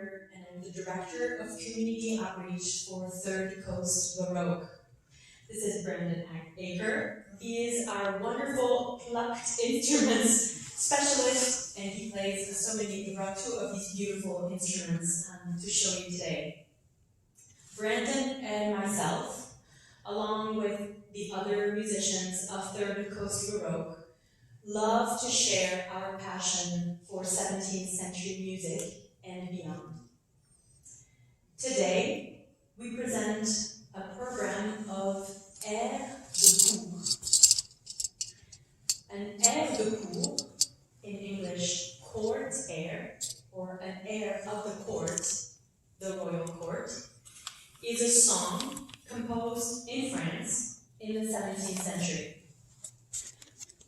founder and the director of Community Outreach for Third Coast Baroque. This is Brendan Aker. He is our wonderful plucked instruments specialist, and he plays so many. He brought 2 of these beautiful instruments to show you today. Brandon and myself, along with the other musicians of Third Coast Baroque, love to share our passion for 17th century music and beyond. Today, we present a program of airs de cour. An air de cour, in English, court air, or an air of the court, the royal court, is a song composed in France in the 17th century.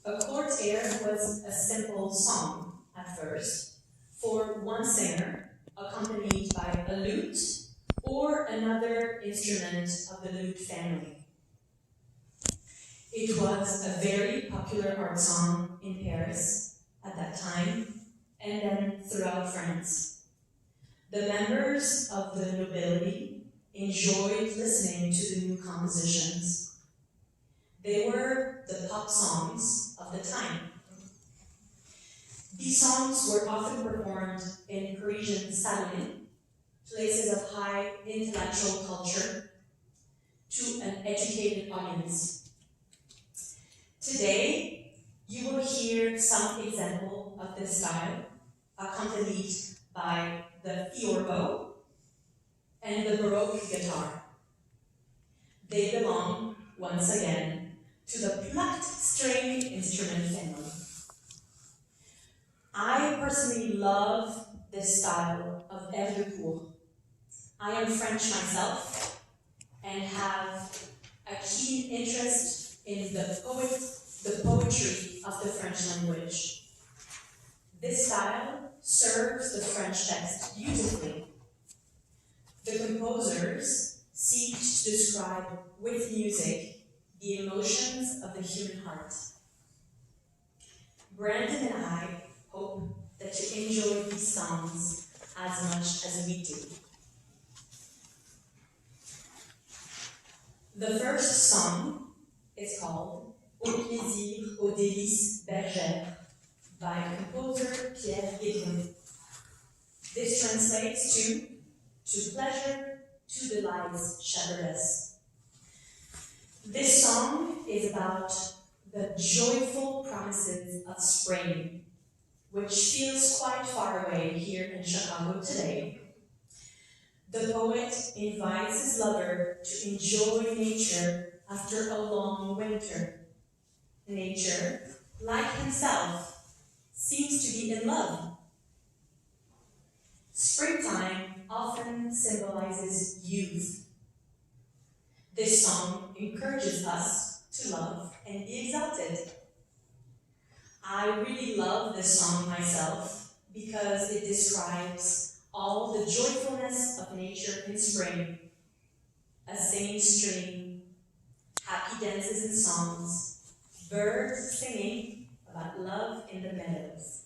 A court air was a simple song at first for one singer, accompanied by a lute or another instrument of the lute family. It was a very popular art song in Paris at that time, and then throughout France. The members of the nobility enjoyed listening to the new compositions. They were the pop songs of the time. These songs were often performed in Parisian salons, places of high intellectual culture, to an educated audience. Today, you will hear some example of this style, accompanied by the theorbo and the Baroque guitar. They belong, once again, to the plucked string instrument family. I personally love this style of air de cour. I am French myself and have a keen interest in the poetry of the French language. This style serves the French text beautifully. The composers seek to describe with music the emotions of the human heart. Brandon and I hope that you enjoy these songs as much as we do. The first song is called Au plaisir, aux délices bergères by composer Pierre Guédon. This translates to pleasure, to delights, shepherdess. This song is about the joyful promises of spring, which feels quite far away here in Chicago today. The poet invites his lover to enjoy nature after a long winter. Nature, like himself, seems to be in love. Springtime often symbolizes youth. This song encourages us to love and be exalted. I really love this song myself because it describes all the joyfulness of nature in spring. A singing stream, happy dances and songs, birds singing about love in the meadows.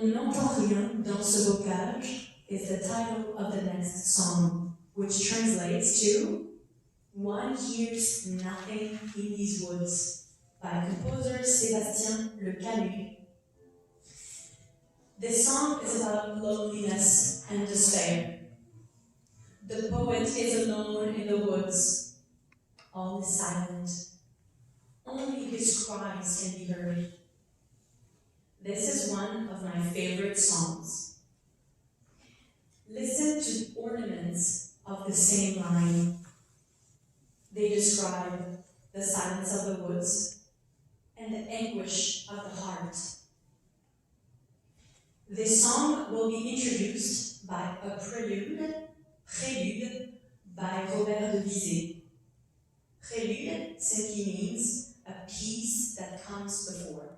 On n'entend rien dans ce bocage is the title of the next song, which translates to One Hears Nothing in These Woods by composer Sébastien Le Camus. This song is about loneliness and despair. The poet is alone in the woods. All is silent. Only his cries can be heard. This is one of my favorite songs. Listen to ornaments of the same line. They describe the silence of the woods and the anguish of the heart. This song will be introduced by a prelude by Robert de Bizet. Prelude simply means a piece that comes before.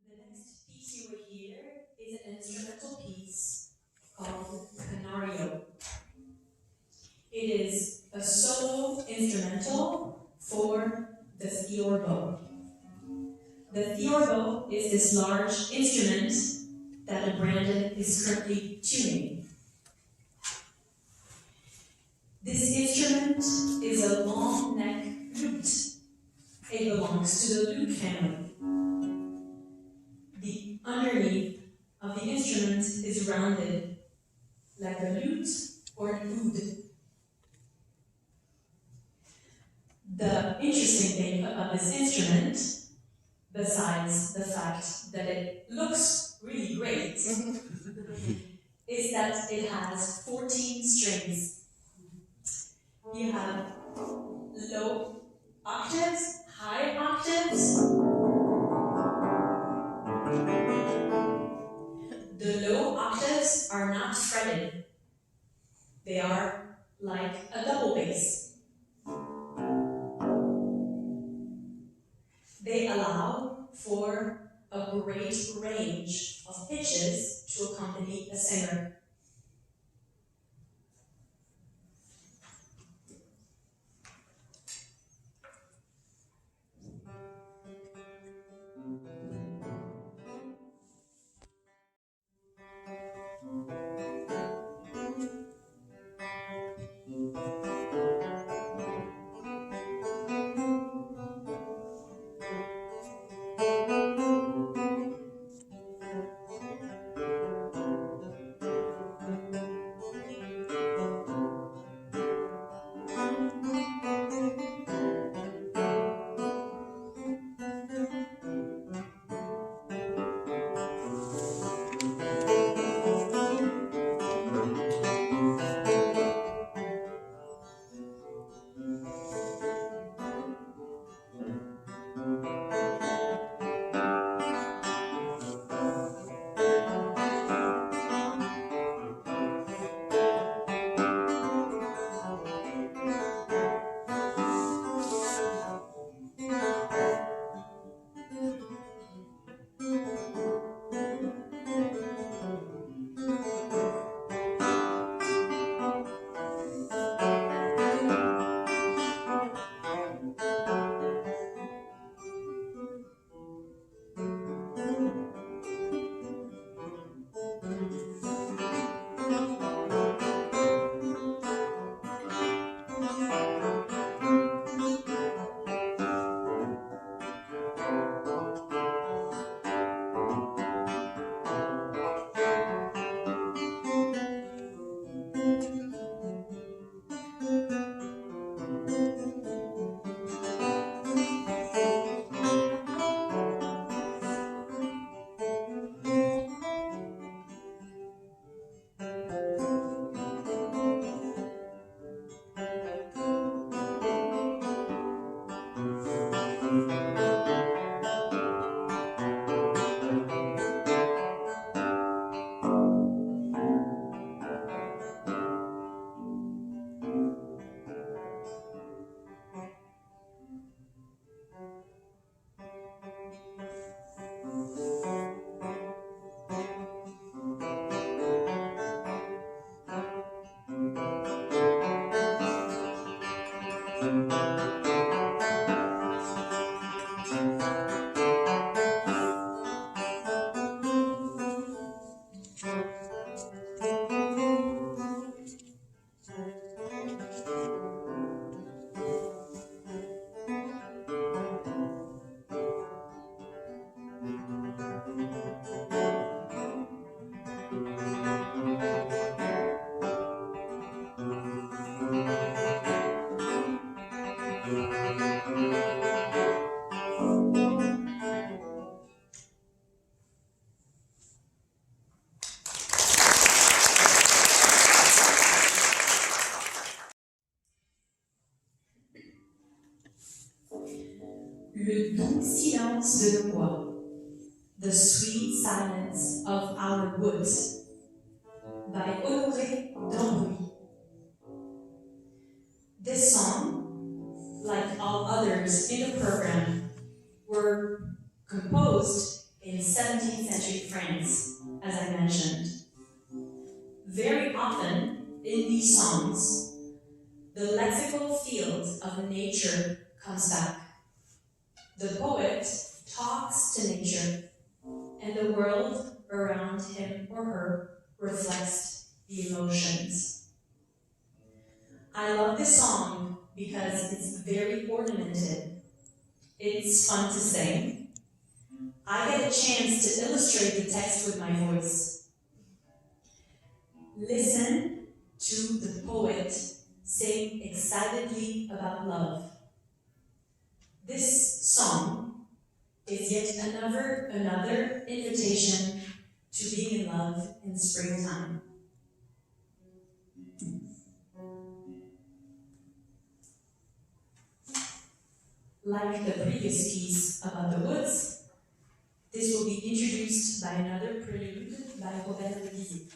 The next piece you will hear is an instrumental piece called Canario. It is a solo instrumental for the theorbo. The theorbo is this large instrument that Brandon is currently tuning. This instrument is a long neck lute. It belongs to the lute family. The underneath of the instrument is rounded like a lute or an oud. The interesting thing about this instrument, besides the fact that it looks really great, is that it has 14 strings. You have low octaves, high octaves. The low octaves are not fretted. They are like a double bass. They allow for a great range of pitches to accompany a singer. Le doux silence de nos bois, The Sweet Silence of Our Woods, by Honoré d'Ambrouille. This song, like all others in the program, were composed in 17th century France, as I mentioned. Very often in these songs, the lexical field of nature comes back. The poet talks to nature, and the world around him or her reflects the emotions. I love this song because it's very ornamented. It's fun to sing. I get a chance to illustrate the text with my voice. Listen to the poet sing excitedly about love. This song is yet another invitation to being in love in springtime. Like the previous piece about the woods, this will be introduced by another prelude by Robert Levisier.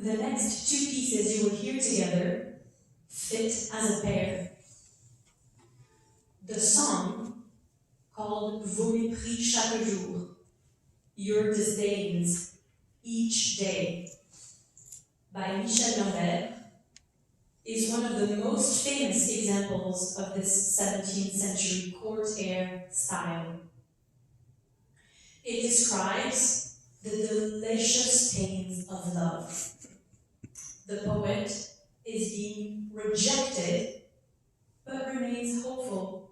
The next two pieces you will hear together fit as a pair. The song, called Vos mépris chaque jour, Your Disdains Each Day, by Michel Lambert, is one of the most famous examples of this 17th century court air style. It describes the delicious pains of love. The poet is being rejected, but remains hopeful.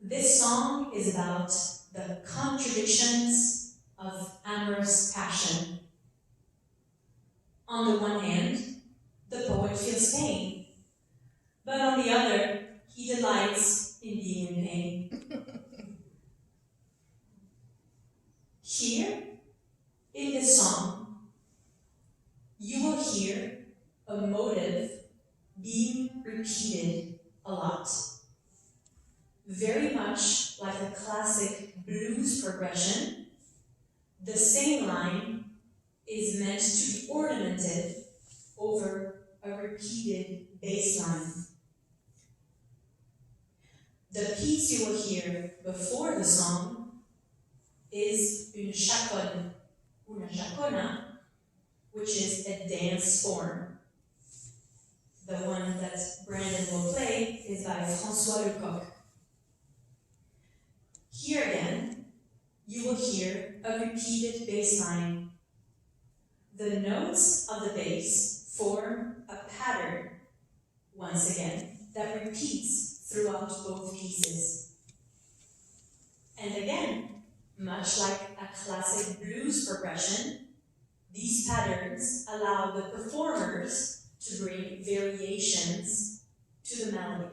This song is about the contradictions of amorous passion. On the one hand, the poet feels pain, but on the other, he delights in being in pain. Here, in this song, you will hear a motive being repeated a lot. Very much like a classic blues progression, the same line is meant to be ornamented over a repeated bass line. The piece you will hear before the song is une chaconne, una chacona, which is a dance form. The one that Brandon will play is by François Lecoq. Here again, you will hear a repeated bass line. The notes of the bass form a pattern, once again, that repeats throughout both pieces. And again, much like a classic blues progression, these patterns allow the performers to bring variations to the melody.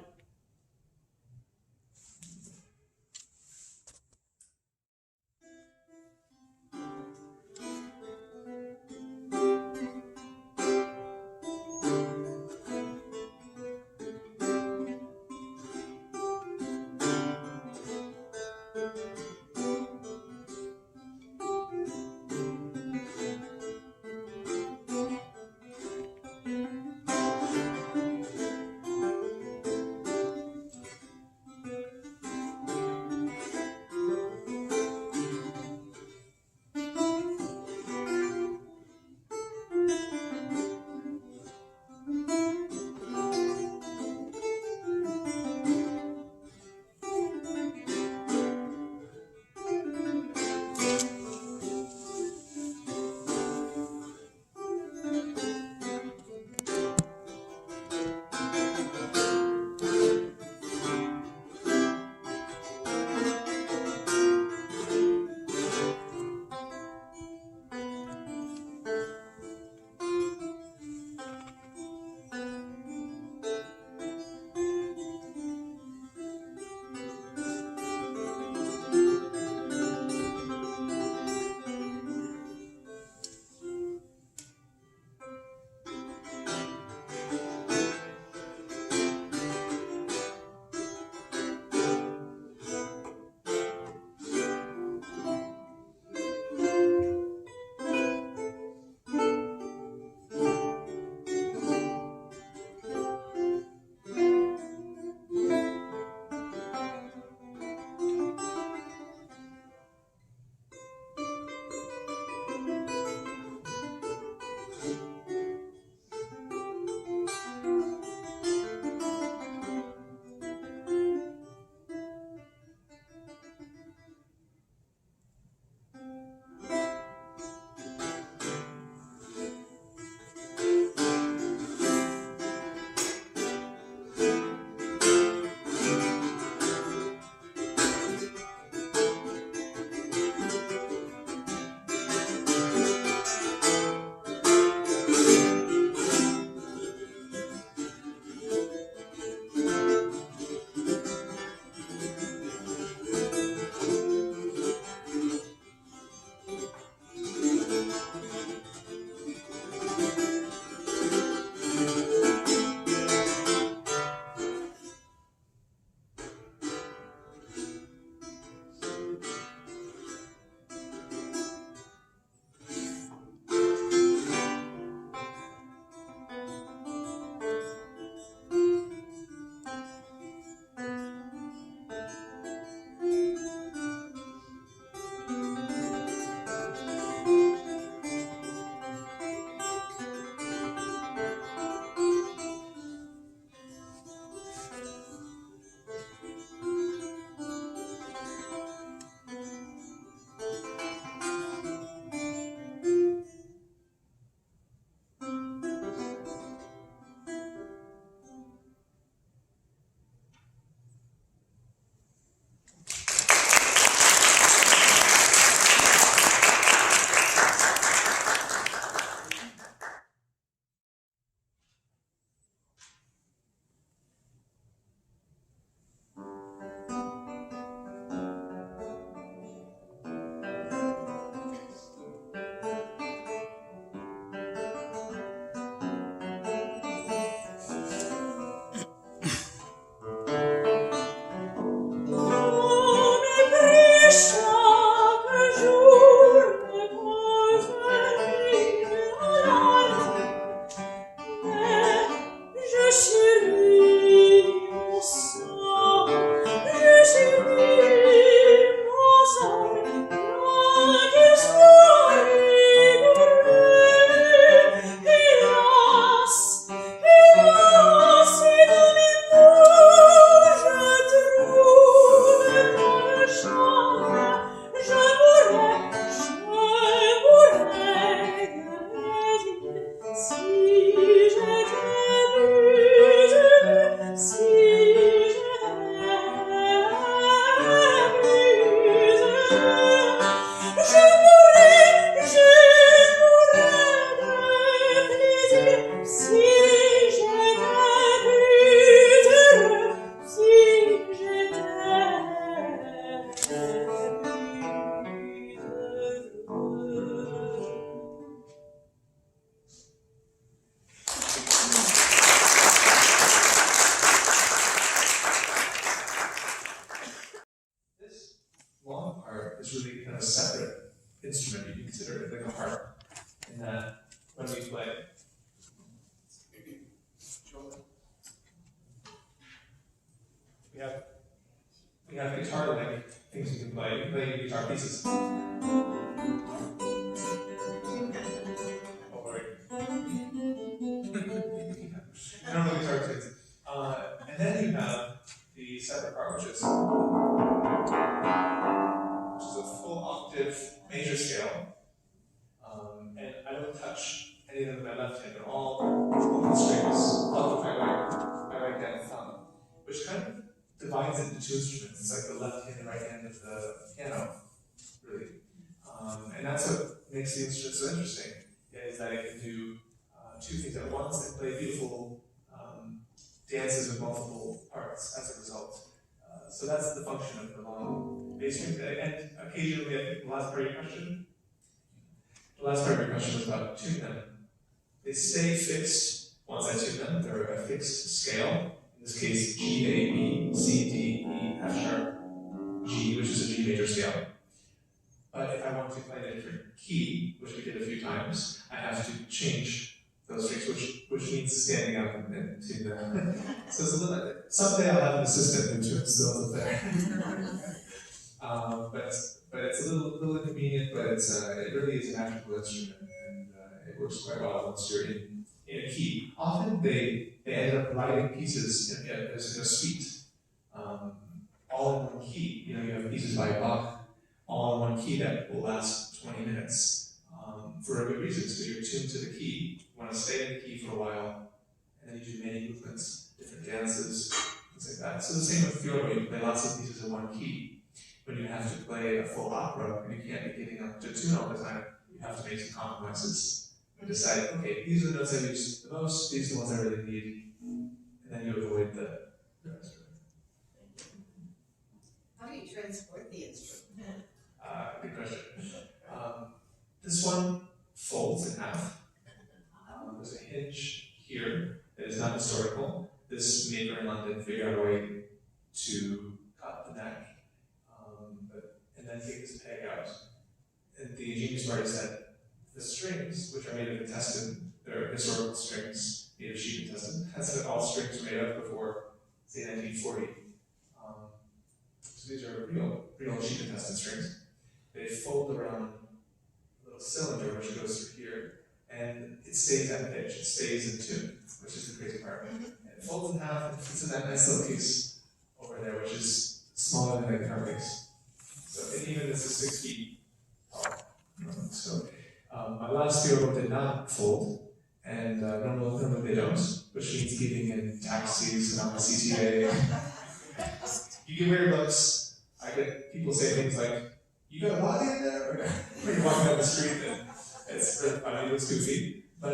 is really kind of a separate instrument. You can consider it like a harp, in that when we play, we have guitar-like things you can play. You can play guitar pieces. Or, normal guitar tunes. And then you have the separate part, which is a full octave major scale. And I don't touch any of them with my left hand. They're all open strings, plucked with my right hand and thumb, which kind of divides it into two instruments. It's like the left hand and right hand of the piano, really. And that's what makes the instrument so interesting, is that it can do two things at once and play beautiful dances with multiple parts as a result. So that's the function of the long bass string. And occasionally, I think the last part of your question was about tune them. They stay fixed once I tune them. They're a fixed scale. In this case, G, A, B, C, D, E, F sharp, G, which is a G major scale. But if I want to play a different key, which we did a few times, I have to change those strings, which means standing up and tune them. So it's a little. Someday I'll have an assistant who tunes those up there. But it's a little inconvenient. But it really is a magical instrument, and it works quite well once you're in a key. Often they ended up writing pieces as a suite, all in one key. You have pieces by Bach, all in one key that will last 20 minutes for a good reason. So you're tuned to the key, you want to stay in the key for a while, and then you do many movements, different dances, things like that. So the same with Fiora, you play lots of pieces in one key. When you have to play a full opera, and you can't be getting up to tune all the time, you have to make some compromises. And decide, okay, these are the notes I use the most, these are the ones I really need, and then you avoid the rest of it. How do you transport the instrument? Good question. This one folds in half. There's a hinge here that is not historical. This maker in London figured out a way to cut the neck, and then take this peg out. And the genius part is that the strings, which are made of intestine, they're historical strings made of sheep intestine. That's what all strings were made of before, say, 1940. So these are real sheep intestine strings. They fold around a little cylinder which goes through here, and it stays at pitch, it stays in tune, which is the crazy part. And it folds in half and fits in that nice little piece over there, which is smaller than a guitar case. So and even this is 6 feet tall. So my last Fiora did not fold, and normally they don't, which means being in taxis and on the CTA. You get weird looks. I get people say things like, "You got a body in there?" Or when you're walking down the street, and it's really funny, it looks goofy. But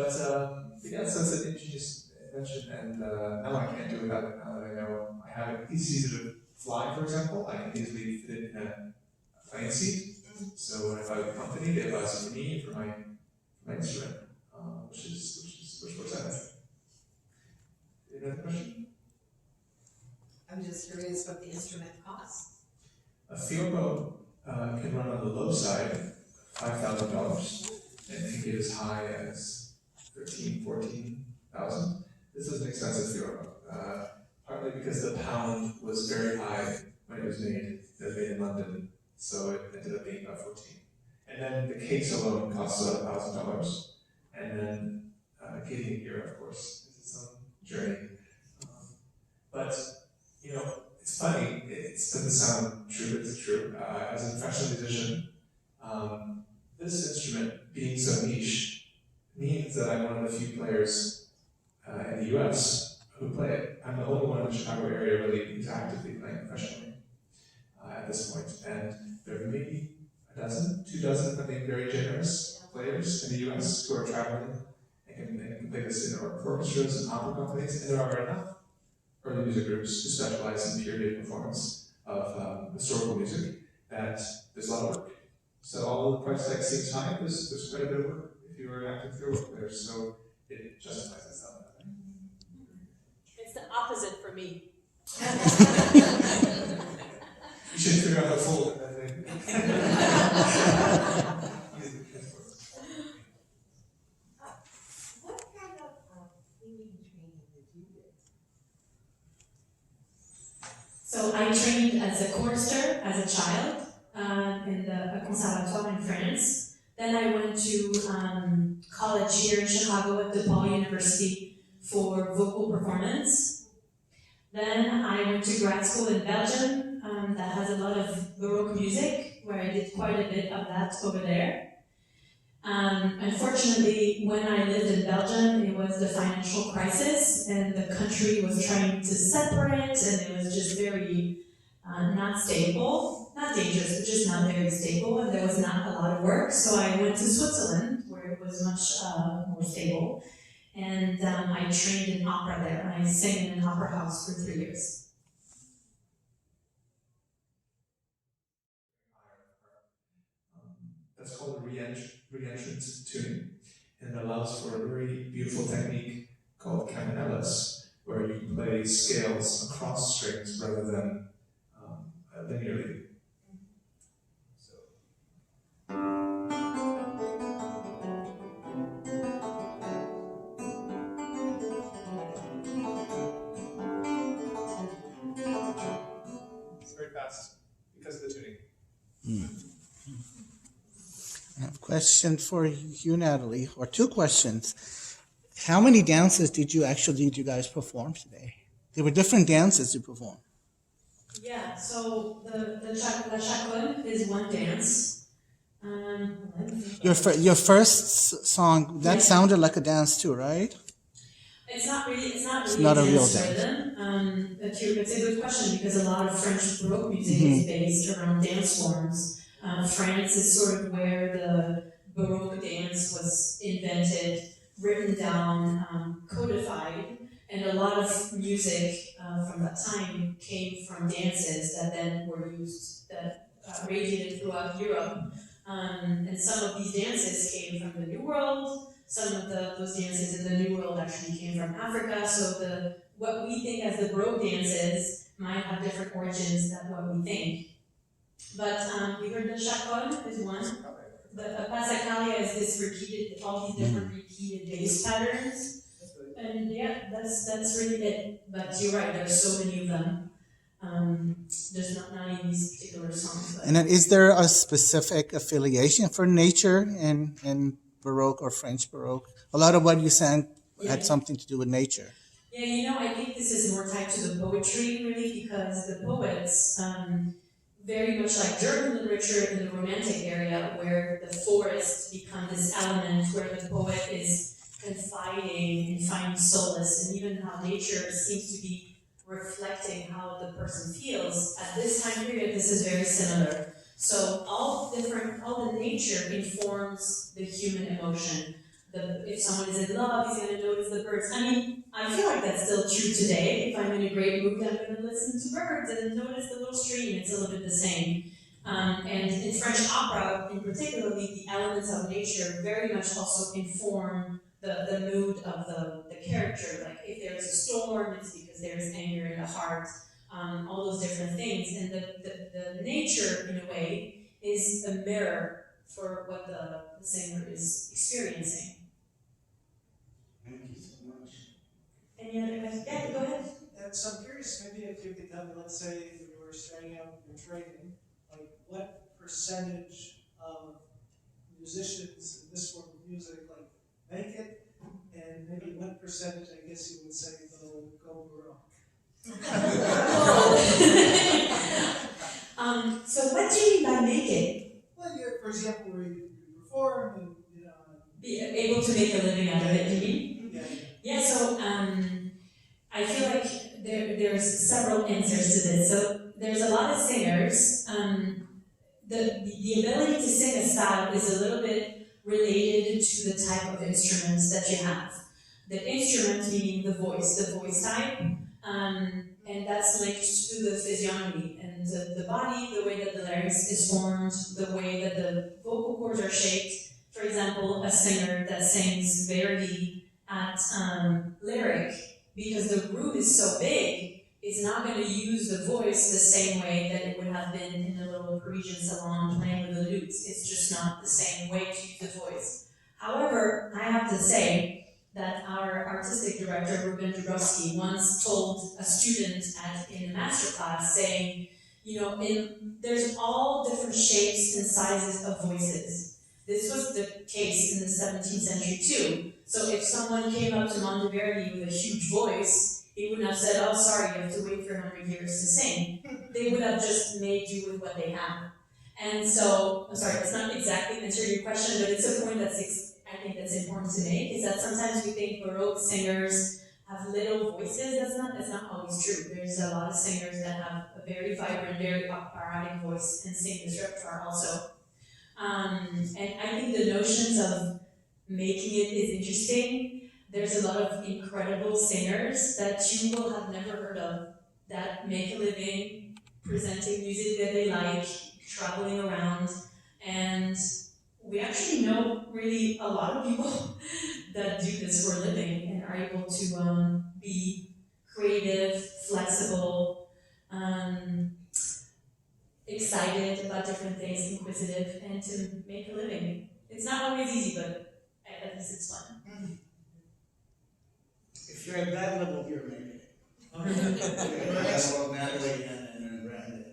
yeah, so it's an ingenious invention, and now I can't do without it. Now that I know I have it, it's easy to fly, for example. I can easily fit it in a plane seat. So when I buy the company, they buy some for me and for my instrument, which works out nicely. Any other question? I'm just curious what the instrument costs. A Fiora can run on the low side, $5,000, and can get as high as $13,000, $14,000. This is an expensive Fiora, partly because the pound was very high when it was made. It was made in London, so it ended up being about $14,000. And then the case alone costs about $1,000. And then getting it here, of course, is its own journey. But it's funny. It doesn't sound true, but it's true. As a professional musician, this instrument being so niche means that I'm one of the few players in the U.S. who play it. I'm the only one in the Chicago area really who's actively playing professionally at this point. And there are maybe a dozen, 2 dozen, if I'm being very generous, players in the U.S. who are traveling and can play this in orchestras and opera companies, and there are enough early music groups who specialize in period performance of historical music that there's a lot of work. So although the price tag seems high, there's quite a bit of work if you are an active Fiora player, so it justifies itself. It's the opposite for me. You should figure out how to fold it, I think. I trained as a chorister as a child in the conservatoire in France. Then I went to college here in Chicago at DePaul University for vocal performance. Then I went to grad school in Belgium that has a lot of Baroque music, where I did quite a bit of that over there. Unfortunately, when I lived in Belgium, it was the financial crisis, and the country was trying to separate, and it was just very not stable, not dangerous, but just not very stable, and there was not a lot of work. So I went to Switzerland, where it was much more stable, and I trained in opera there, and I sang in an opera house for 3 years. That's called re-entrant tuning, and it allows for a very beautiful technique called caminellas, where you play scales across strings rather than linearly. It's very fast because of the tuning. I have a question for you, Natalie, or two questions. How many dances did you guys perform today? There were different dances you performed. Yeah, so the La Chaconne is one dance. Your first song, that sounded like a dance too, right? It's not really not a real dance dance. rhythm. It's a good question because a lot of French Baroque music is based around dance forms. France is sort of where the Baroque dance was invented, written down, codified, and a lot of music from that time came from dances that then were used, that radiated throughout Europe. And some of these dances came from the New World. Some of those dances in the New World actually came from Africa. So what we think as the Baroque dances might have different origins than what we think. But we heard the chaconne is one. The passacalia is this repeated, all these different repeated bass patterns. And yeah, that's really it. But you're right, there's so many of them. There's not in these particular songs. But. And then is there a specific affiliation for nature in Baroque or French Baroque? A lot of what you sang had something to do with nature. Yeah, I think this is more tied to the poetry, really, because the poets, very much like German literature in the Romantic area, where the forest becomes this element where the poet is confiding and finding solace, and even how nature seems to be reflecting how the person feels. At this time period, this is very similar. So all the nature informs the human emotion. If someone is in love, he's going to notice the birds. I mean, I feel like that's still true today. If I'm in a great mood, I'm going to listen to birds and notice the little stream. It's a little bit the same. And in French opera, in particular, the elements of nature very much also inform the mood of the character. Like if there's a storm, it's because there's anger in the heart, all those different things. And the nature, in a way, is a mirror for what the singer is experiencing. Thank you so much. Any other questions? Yeah, go ahead. So I'm curious, maybe if you could tell me, let's say when you were starting out your training, like what percentage of musicians in this form of music like make it, and maybe what percentage, I guess you would say, go Baroque. So what do you mean by make it? Well, for example, where you perform and be able to make a living out of it, you mean? Yeah. Yeah, so I feel like there's several answers to this. So there's a lot of singers. The ability to sing a style is a little bit related to the type of instruments that you have. The instrument meaning the voice type, and that's linked to the physiognomy and the body, the way that the larynx is formed, the way that the vocal cords are shaped. For example, a singer that sings very at lyric, because the root is so big, is not going to use the voice the same way that it would have been in a little Parisian salon playing with the lutes. It's just not the same way to use the voice. However, I have to say that our artistic director, Ruben Drogowski, once told a student in a master class, saying, there's all different shapes and sizes of voices. This was the case in the 17th century too. So if someone came up to Monteverdi with a huge voice, he wouldn't have said, oh, sorry, you have to wait for 100 years to sing. They would have just made do with what they have. And so, I'm sorry, it's not exactly answering your question, but it's a point I think that's important to make, is that sometimes we think Baroque singers have little voices. That's not always true. There's a lot of singers that have a very vibrant, very operatic voice and sing this repertoire also. And I think the notions of making it is interesting. There's a lot of incredible singers that you will have never heard of that make a living presenting music that they like, traveling around, and we actually know really a lot of people that do this for a living and are able to be creative, flexible, excited about different things, inquisitive, and to make a living. It's not always easy, but at least it's fun. If you're at that level, you're making it. You're at that level of Natalie and Brandon.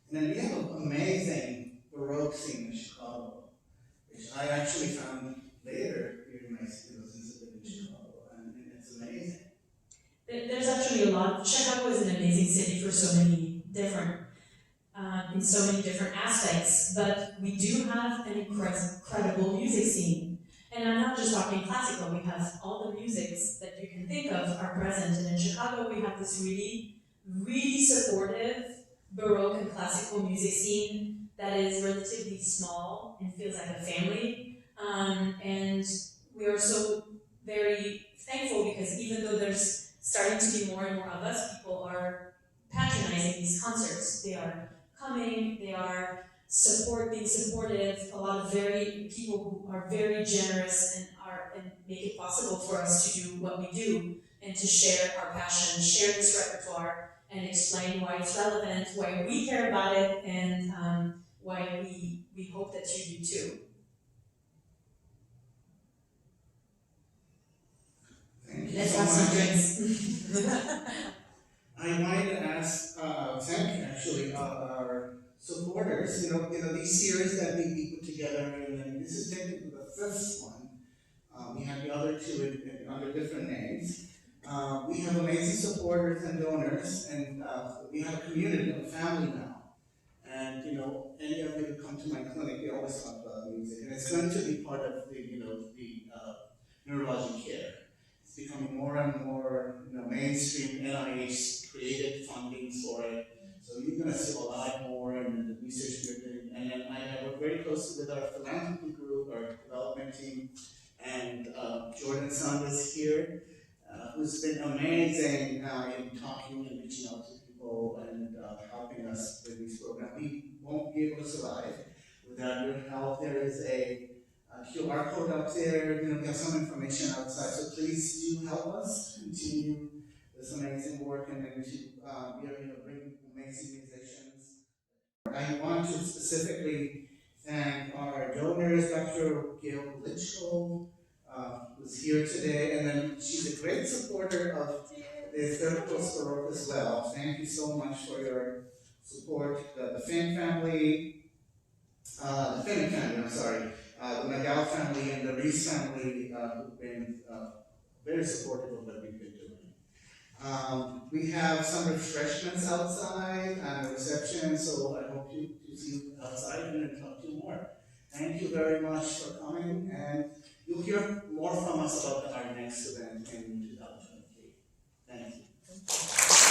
And then we have an amazing Baroque scene in Chicago, which I actually found later during my since I lived in Chicago, and it's amazing. There's actually a lot. Chicago is an amazing city for so many different, in so many different aspects, but we do have an incredible music scene. And I'm not just talking classical, we have all the musics that you can think of are present. And in Chicago, we have this really, really supportive Baroque and classical music scene that is relatively small and feels like a family. And we are so very thankful because even though there's starting to be more and more of us, people are patronizing these concerts. They are coming, they are being supportive, a lot of very people who are very generous and make it possible for us to do what we do and to share our passion, share this repertoire, and explain why it's relevant, why we care about it, and why we hope that you do too. Thank you Let's so have some much. drinks. I wanted to ask, thank actually our supporters. These series that we put together, and then this is technically the fifth one. We have the other two under different names. We have amazing supporters and donors, and we have a community, a family now. And any of you who come to my clinic, we always talk about music, and it's going to be part of the neurologic care. It's becoming more and more mainstream. NIH created funding for it, so you're going to see a lot more in the research we're doing. And then I work very closely with our philanthropy group, our development team, and Jordan Sand is here, who's been amazing in talking and reaching out to people and helping us with these programs. We won't be able to survive without your help. There is a QR code up there. We have some information outside, so please do help us continue this amazing work and then to be able to bring amazing musicians. I want to specifically thank our donors, Dr. Gail Lichko, who's here today, and then she's a great supporter of the Third Coast Baroque as well. Thank you so much for your support. The Finn family, the Finn family, I'm sorry, the McGow family and the Reese family who've been very supportive of what we've been doing. We have some refreshments outside and a reception, so I hope to see you outside and talk to you more. Thank you very much for coming, and you'll hear more from us about our next event in 2023. Thank you.